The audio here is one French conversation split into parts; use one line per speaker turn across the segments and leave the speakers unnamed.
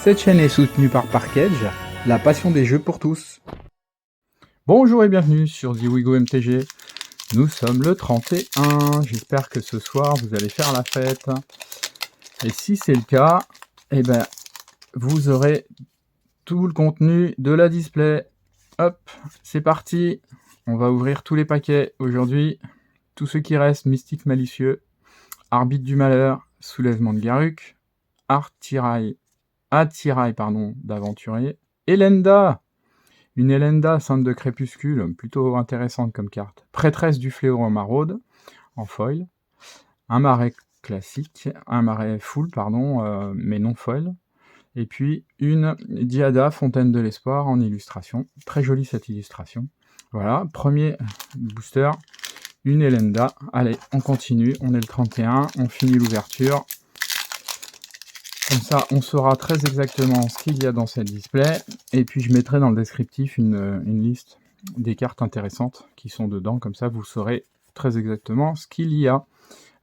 Cette chaîne est soutenue par Parkedge, la passion des jeux pour tous. Bonjour et bienvenue sur The Wigo MTG. Nous sommes le 31, j'espère que ce soir vous allez faire la fête. Et si c'est le cas, eh ben, vous aurez tout le contenu de la display. Hop, c'est parti. On va ouvrir tous les paquets aujourd'hui. Tout ce qui reste, Mystique Malicieux, Arbitre du Malheur, Soulèvement de Garruk, Attirail d'Aventurier, Elenda, une Elenda Sainte de Crépuscule, plutôt intéressante comme carte, Prêtresse du Fléau en maraude, en foil, un marais classique, un marais full, mais non foil, et puis une Diada Fontaine de l'Espoir en illustration, très jolie cette illustration. Voilà, premier booster, une Elenda. Allez, on continue, on est le 31, on finit l'ouverture. Comme ça, on saura très exactement ce qu'il y a dans cette display. Et puis, je mettrai dans le descriptif une liste des cartes intéressantes qui sont dedans. Comme ça, vous saurez très exactement ce qu'il y a.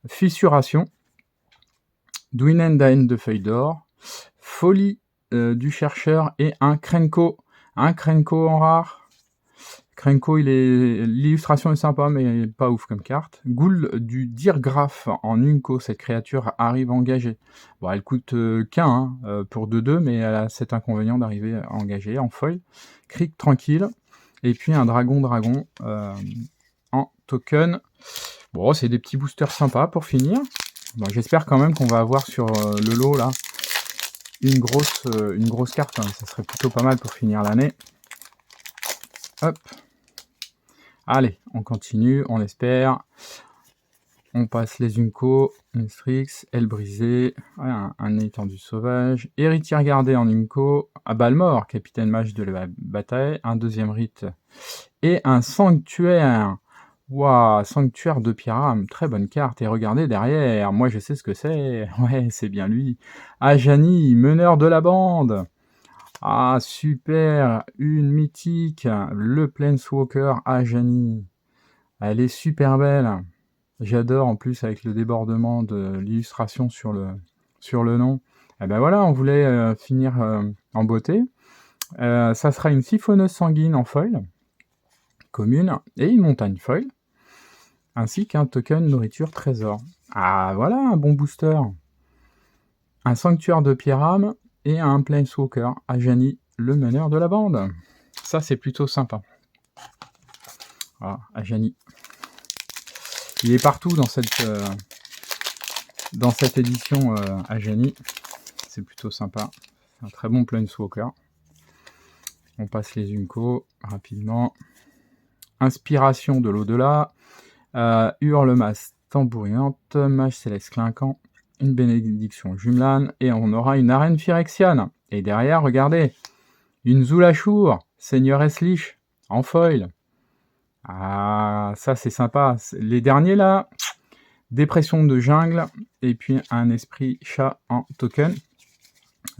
Fissuration, Dwinendain de Feuille d'Or, Folie du Chercheur et un Krenko. Un Krenko en rare. Krenko, l'illustration est sympa, mais pas ouf comme carte. Ghoul du Dirgraph en Unco, cette créature arrive engagée. Bon, elle coûte qu'un pour 2-2, mais elle a cet inconvénient d'arriver engagée en foil. Cric tranquille. Et puis un dragon en token. Bon, c'est des petits boosters sympas pour finir. Bon, j'espère quand même qu'on va avoir sur le lot là une grosse carte. Hein. Ça serait plutôt pas mal pour finir l'année. Hop. Allez, on continue, on espère. On passe les Unco, une Strix, Aile brisée, un étendu sauvage, Héritière gardée en Unco, à Balmor, capitaine mage de la bataille, un deuxième rite, et un sanctuaire. Waouh, sanctuaire de Pyram, très bonne carte. Et regardez derrière, moi je sais ce que c'est. Ouais, c'est bien lui. Ajani, meneur de la bande. Ah, super, une mythique, le Planeswalker Ajani. Elle est super belle. J'adore en plus avec le débordement de l'illustration sur le nom. Et ben voilà, on voulait finir en beauté. Ça sera une siphonneuse sanguine en foil, commune, et une montagne foil, ainsi qu'un token nourriture trésor. Ah, voilà un bon booster. Un sanctuaire de Pyram et un Planeswalker, Ajani, le meneur de la bande. Ça, c'est plutôt sympa. Voilà, Ajani. Il est partout dans cette édition Ajani. C'est plutôt sympa. C'est un très bon Planeswalker. On passe les Unco rapidement. Inspiration de l'au-delà. Hurle-masse tambourinante. Mage céleste clinquant. Une bénédiction jumelane. Et on aura une arène phyrexiane. Et derrière, regardez, une Zulashur, Seigneur Eslich, en foil. Ah, ça c'est sympa. Les derniers là, dépression de jungle, et puis un esprit chat en token.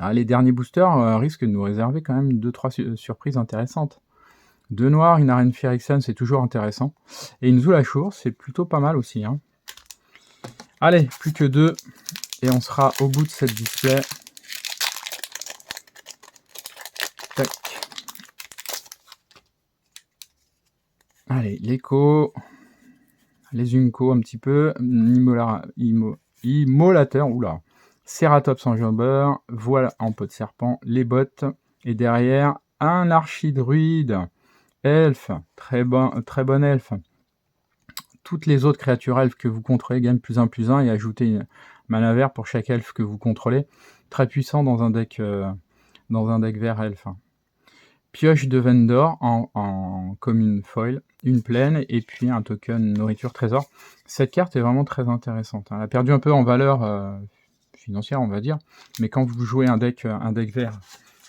Ah, les derniers boosters risquent de nous réserver quand même 2-3 surprises intéressantes. 2 noirs, une arène Phyrexian, c'est toujours intéressant. Et une Zulashur, c'est plutôt pas mal aussi. Hein. Allez, plus que 2, et on sera au bout de cette display. Tac. Allez, l'écho, les Unco un petit peu, Immolateur, oula, Ceratops en jambeur, voile en peau de serpent, les bottes, et derrière, un archidruide, elfe, très bon elfe. Toutes les autres créatures elfes que vous contrôlez gagnent +1/+1 et ajoutez une mana vert pour chaque elfe que vous contrôlez. Très puissant dans un deck vert elfe. Pioche de Vendor en commune foil, une plaine et puis un token nourriture trésor. Cette carte est vraiment très intéressante. Elle a perdu un peu en valeur financière, on va dire, mais quand vous jouez un deck vert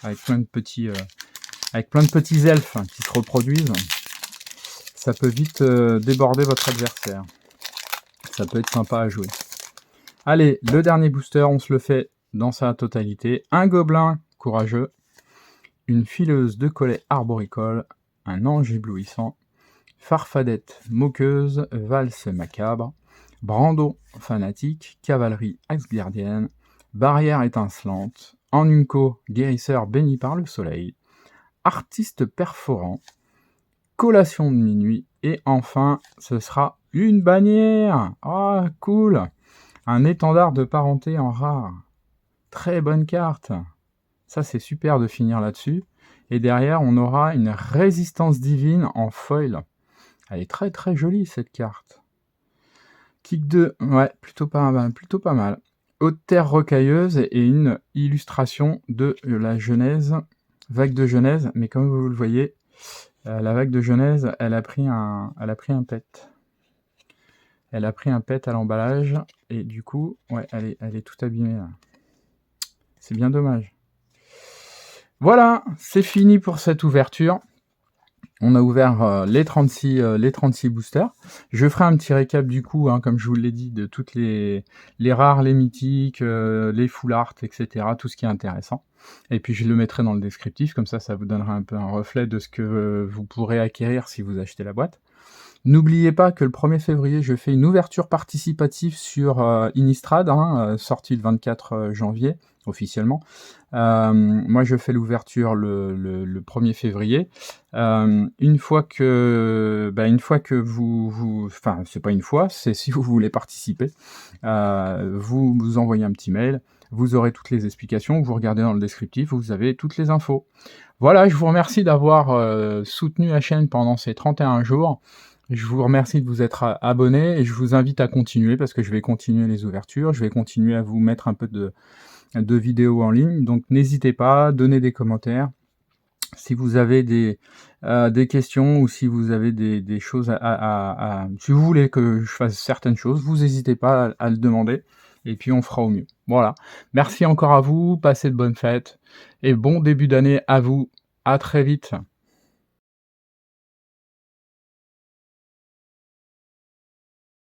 avec plein de petits elfes qui se reproduisent, ça peut vite déborder votre adversaire. Ça peut être sympa à jouer. Allez, le dernier booster, on se le fait dans sa totalité. Un gobelin courageux, une fileuse de collet arboricole, un ange éblouissant, farfadette moqueuse, valse macabre, brando fanatique, cavalerie axe-gardienne, barrière étincelante, en Unco, guérisseur béni par le soleil, artiste perforant, collation de minuit, et enfin, ce sera une bannière. Ah, cool. Un étendard de parenté en rare. Très bonne carte. Ça, c'est super de finir là-dessus. Et derrière, on aura une résistance divine en foil. Elle est très très jolie, cette carte. Kick 2, ouais, plutôt pas mal. Haute terre rocailleuse et une illustration de la Genèse, vague de Genèse, mais comme vous le voyez, la vague de Genèse, elle a pris un pet. Elle a pris un pet à l'emballage, et du coup, ouais, elle est toute abîmée là. C'est bien dommage. Voilà, c'est fini pour cette ouverture. On a ouvert les 36 boosters. Je ferai un petit récap du coup, comme je vous l'ai dit, de toutes les rares, les mythiques, les full art, etc. Tout ce qui est intéressant. Et puis je le mettrai dans le descriptif, comme ça vous donnera un peu un reflet de ce que vous pourrez acquérir si vous achetez la boîte. N'oubliez pas que le 1er février, je fais une ouverture participative sur Innistrad, sortie le 24 janvier, officiellement. Moi, je fais l'ouverture le 1er février. Une fois que enfin, c'est pas une fois, c'est si vous voulez participer, vous envoyez un petit mail, vous aurez toutes les explications, vous regardez dans le descriptif, vous avez toutes les infos. Voilà, je vous remercie d'avoir soutenu la chaîne pendant ces 31 jours. Je vous remercie de vous être abonné et je vous invite à continuer parce que je vais continuer les ouvertures, je vais continuer à vous mettre un peu de vidéos en ligne. Donc n'hésitez pas, donnez des commentaires. Si vous avez des questions ou si vous avez des choses si vous voulez que je fasse certaines choses, vous n'hésitez pas à le demander et puis on fera au mieux. Voilà. Merci encore à vous, passez de bonnes fêtes et bon début d'année à vous. À très vite.